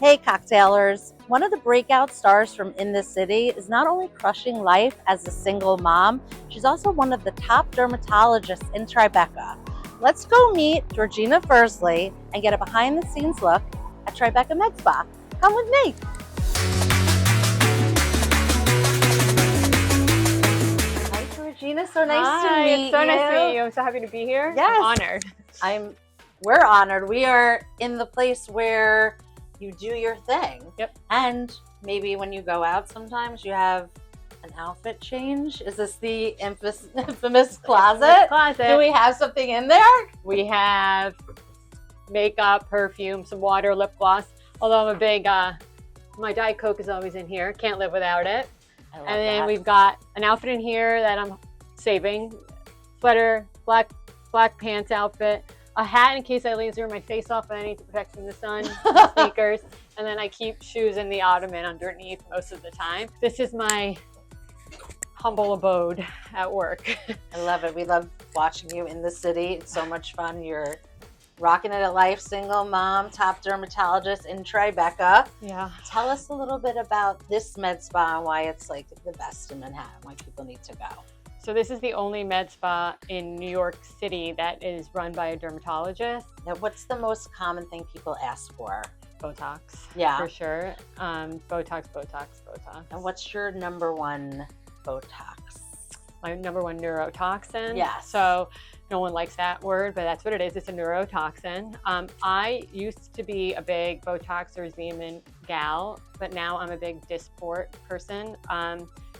Hey cocktailers! One of the breakout stars from In the City is not only crushing life as a single mom, she's also one of the top dermatologists in Tribeca. Let's go meet Georgina Ferzli and get a behind the scenes look at Tribeca MedSpa. Come with me! Hi Georgina, so nice to meet It's so you. nice to meet you. I'm so happy to be here. Yes. I'm honored. We're honored. We are in the place where you do your thing. Yep. And maybe when you go out sometimes you have an outfit change. Is this the infamous closet? Do we have something in there? We have makeup, perfume, some water, lip gloss. Although I'm a big, my Diet Coke is always in here. Can't live without it. I love And then that. we've got an outfit in here that I'm saving. Sweater, black pants outfit. A hat in case I laser my face off and I need to protect from the sun, sneakers, and then I keep shoes in the ottoman underneath most of the time. This is my humble abode at work. I love it. We love watching you in the city. It's so much fun. You're rocking it at life, single mom, top dermatologist in Tribeca. Yeah. Tell us a little bit about this med spa and why it's like the best in Manhattan, why people need to go. So this is the only med spa in New York City that is run by a dermatologist. Now, what's the most common thing people ask for? Botox. Yeah. For sure. Botox. And what's your number one Botox? My number one neurotoxin. Yes. So no one likes that word, but that's what it is. It's a neurotoxin. I used to be a big Botox or Xeomin gal, but now I'm a big Dysport person.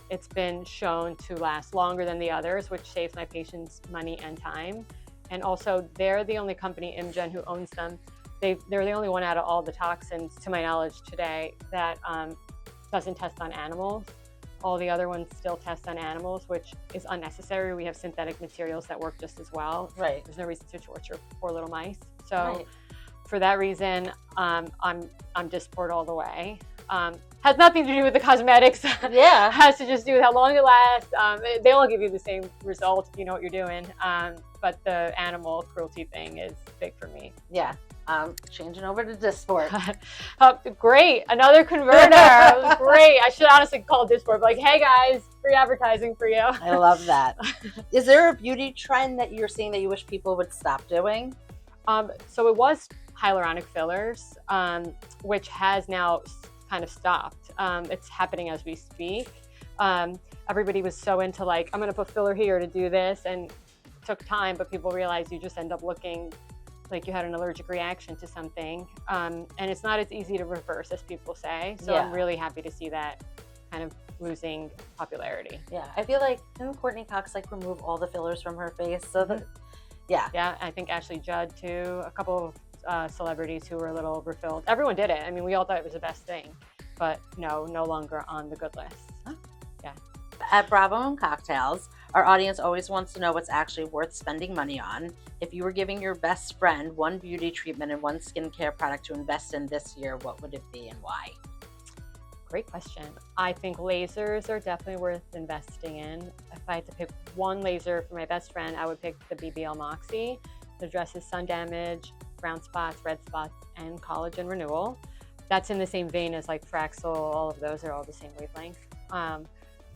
It's been shown to last longer than the others, which saves my patients money and time. And also, they're the only company, Imgen, who owns them. They're the only one out of all the toxins, to my knowledge today, that doesn't test on animals. All the other ones still test on animals, which is unnecessary. We have synthetic materials that work just as well. Right. There's no reason to torture poor little mice. So for that reason, I'm Dysport all the way. Has nothing to do with the cosmetics. Yeah. Has to just do with how long it lasts. They all give you the same result if you know what you're doing. But the animal cruelty thing is big for me. Yeah. Changing over to Dysport. Great. Another converter. Great. I should honestly call Dysport, like, hey guys, free advertising for you. I love that. Is there a beauty trend that you're seeing that you wish people would stop doing? So it was hyaluronic fillers, which has now kind of stopped. It's happening as we speak. Everybody was so into like, I'm going to put filler here to do this, and it took time, but people realized you just end up looking like you had an allergic reaction to something. And it's not as easy to reverse as people say. So I'm really happy to see that kind of losing popularity. Yeah, I feel like, didn't Courtney Cox like remove all the fillers from her face? So that, Yeah, I think Ashley Judd too, a couple of celebrities who were a little overfilled. Everyone did it. I mean, we all thought it was the best thing, but no longer on the good list. Huh? Yeah. At Bravo and Cocktails, our audience always wants to know what's actually worth spending money on. If you were giving your best friend one beauty treatment and one skincare product to invest in this year, what would it be and why? Great question. I think lasers are definitely worth investing in. If I had to pick one laser for my best friend, I would pick the BBL Moxie. It addresses sun damage, brown spots, red spots, and collagen renewal. That's in the same vein as like Fraxel. All of those are all the same wavelength.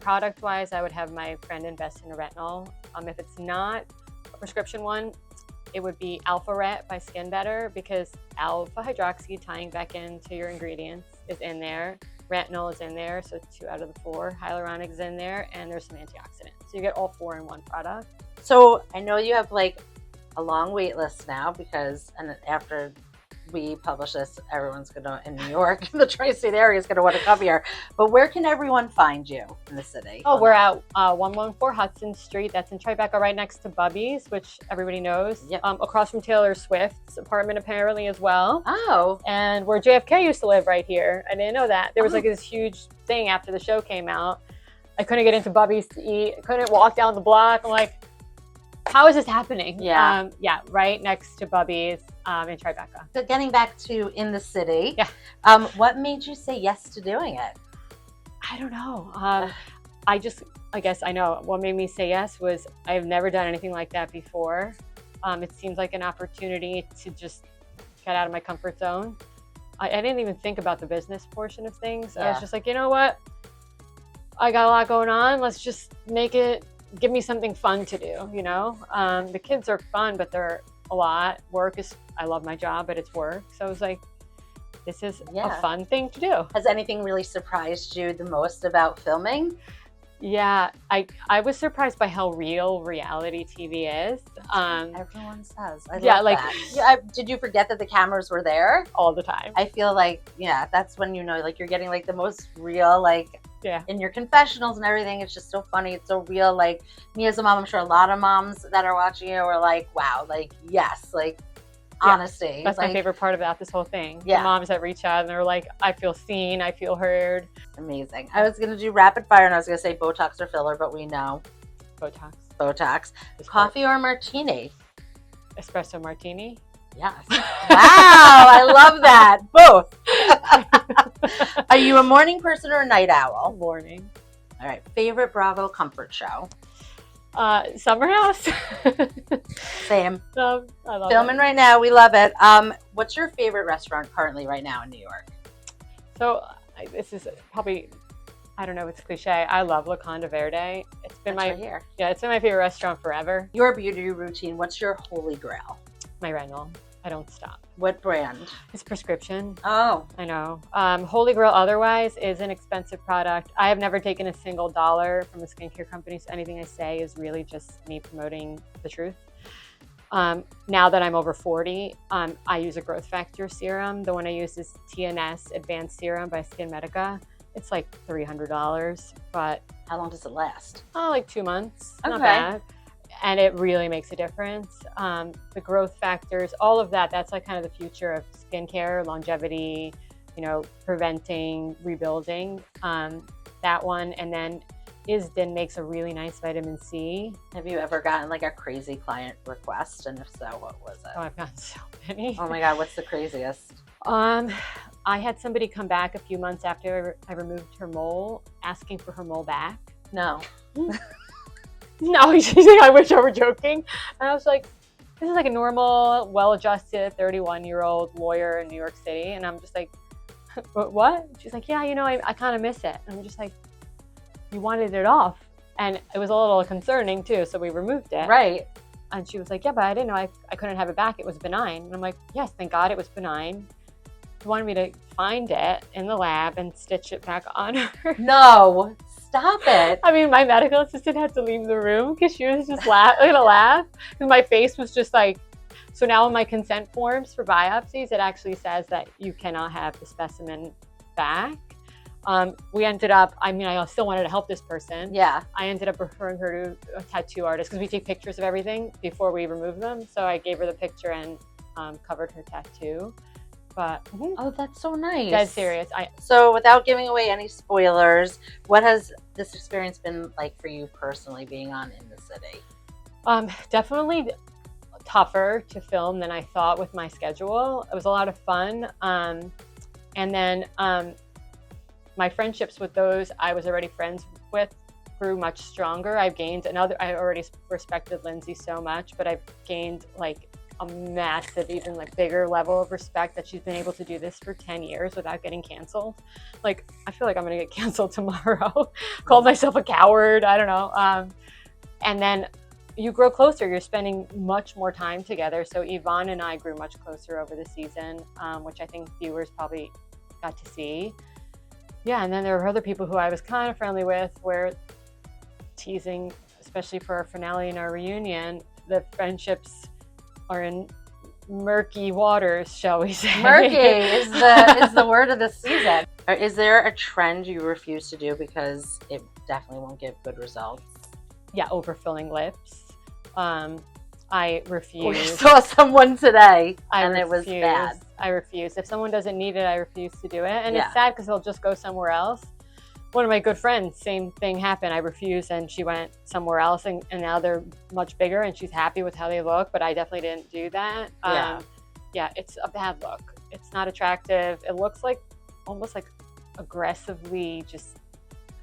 Product-wise, I would have my friend invest in a retinol. If it's not a prescription one, it would be Alpha Ret by Skin Better, because alpha hydroxy, tying back into your ingredients, is in there. Retinol is in there, so 2 out of the 4. Hyaluronic is in there, and there's some antioxidants. So you get all 4 in one product. So I know you have like a long wait list now because, and after we publish this, everyone's gonna, in New York, the tri-state area is gonna want to come here. But where can everyone find you in the city? Oh, we're at 114 Hudson Street. That's in Tribeca, right next to Bubby's, which everybody knows. Yep. Across from Taylor Swift's apartment, apparently, as well. Oh. And where JFK used to live, right here. I didn't know that. There was like this huge thing after the show came out. I couldn't get into Bubby's to eat. I couldn't walk down the block. I'm like, how is this happening? Yeah. Right next to Bubby's in Tribeca. So getting back to in the city, what made you say yes to doing it? I don't know. I guess I know what made me say yes was I've never done anything like that before. It seems like an opportunity to just get out of my comfort zone. I didn't even think about the business portion of things. I Yeah. was just like, you know what? I got a lot going on. Let's just give me something fun to do, you know? The kids are fun, but they're a lot. I love my job, but it's work. So I was like, this is a fun thing to do. Has anything really surprised you the most about filming? Yeah, I was surprised by how real reality TV is. Everyone says. I Yeah, love like- that. Yeah, did you forget that the cameras were there? All the time. I feel like, yeah, that's when you know, like, you're getting like the most real, like, Yeah. in your confessionals and everything. It's just so funny. It's so real. Like, me as a mom, I'm sure a lot of moms that are watching you are like, wow, like, yes, like, honesty. That's like, my favorite part about this whole thing. Yeah. The moms that reach out and they're like, I feel seen, I feel heard. Amazing. I was going to do rapid fire and I was going to say Botox or filler, but we know Botox. Botox. Dysport. Coffee or martini? Espresso martini. Yes. Wow, I love that. Both. Are you a morning person or a night owl? Morning. All right. Favorite Bravo comfort show? Summer House. Same. I love Filming it. right now. We love it. What's your favorite restaurant currently right now in New York? So this is probably, I don't know, it's cliche. I love La Conda Verde. It's been That's right here. it's been my favorite restaurant forever. Your beauty routine. What's your holy grail? My retinol. I don't stop. What brand? It's prescription. Oh, I know. Holy Grail otherwise is an expensive product. I have never taken a single dollar from a skincare company, so anything I say is really just me promoting the truth. Now that I'm over 40, I use a growth factor serum. The one I use is TNS Advanced Serum by Skinmedica. It's like $300, but how long does it last? like 2 months. Not Okay. bad. And it really makes a difference. The growth factors, all of that's like kind of the future of skincare, longevity, you know, preventing, rebuilding. That one, and then Isden makes a really nice vitamin C. Have you ever gotten like a crazy client request? And if so, what was it? Oh, I've gotten so many. Oh my God, what's the craziest? I had somebody come back a few months after I removed her mole, asking for her mole back. No. No, she's like, I wish I were joking. And I was like, this is like a normal, well-adjusted 31-year-old lawyer in New York City. And I'm just like, what? She's like, yeah, you know, I kind of miss it. And I'm just like, you wanted it off. And it was a little concerning too, so we removed it. Right. And she was like, yeah, but I didn't know I couldn't have it back. It was benign. And I'm like, yes, thank God it was benign. She wanted me to find it in the lab and stitch it back on her. No, stop it. I mean, my medical assistant had to leave the room because she was just gonna laugh. Because my face was just like, so now in my consent forms for biopsies, it actually says that you cannot have the specimen back. We ended up, I mean, I still wanted to help this person. Yeah. I ended up referring her to a tattoo artist because we take pictures of everything before we remove them. So I gave her the picture and covered her tattoo. But Oh, that's so nice. dead serious. So without giving away any spoilers, what has this experience been like for you personally being on In the City? Definitely tougher to film than I thought with my schedule. It was a lot of fun. And then my friendships with those I was already friends with grew much stronger. I've gained I already respected Lindsay so much, but I've gained like a massive, even like bigger level of respect that she's been able to do this for 10 years without getting canceled. Like, I feel like I'm gonna get canceled tomorrow. Called myself a coward, I don't know. And then you grow closer, you're spending much more time together. So Yvonne and I grew much closer over the season, which I think viewers probably got to see. Yeah, and then there were other people who I was kind of friendly with, where teasing, especially for our finale and our reunion, the friendships are in murky waters, shall we say. Murky is the word of the season. Is there a trend you refuse to do because it definitely won't give good results? Yeah, overfilling lips. I refuse. We saw someone today and it was refuse. bad. I refuse. If someone doesn't need it, I refuse to do it. And Yeah. it's sad because they'll just go somewhere else. One of my good friends, same thing happened. I refused and she went somewhere else, and now they're much bigger and she's happy with how they look, but I definitely didn't do that. Yeah, it's a bad look. It's not attractive. It looks like almost like aggressively just,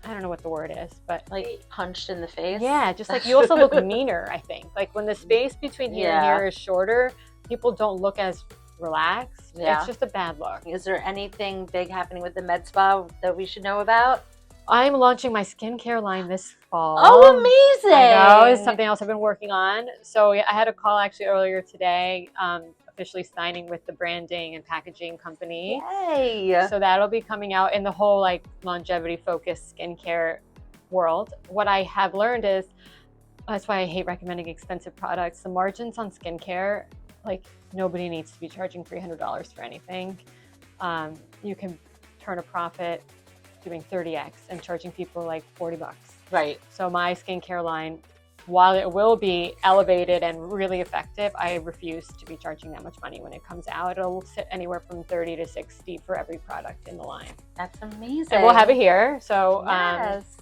I don't know what the word is, but Like punched in the face? yeah, just like you also look meaner, I think. Like when the space between here and Yeah. here is shorter, people don't look as relaxed. Yeah. It's just a bad look. Is there anything big happening with the med spa that we should know about? I'm launching my skincare line this fall. Oh, amazing. I know, it's something else I've been working on. So I had a call actually earlier today, officially signing with the branding and packaging company. Yay. So that'll be coming out in the whole like longevity focused skincare world. What I have learned is, that's why I hate recommending expensive products. The margins on skincare, like nobody needs to be charging $300 for anything. You can turn a profit doing 30x and charging people like 40 bucks. Right. So my skincare line, while it will be elevated and really effective, I refuse to be charging that much money when it comes out. It'll sit anywhere from 30 to 60 for every product in the line. That's amazing. And we'll have it here. So yes.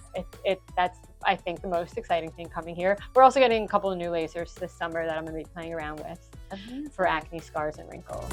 That's, I think, the most exciting thing coming here. We're also getting a couple of new lasers this summer that I'm going to be playing around with for acne, scars, and wrinkles.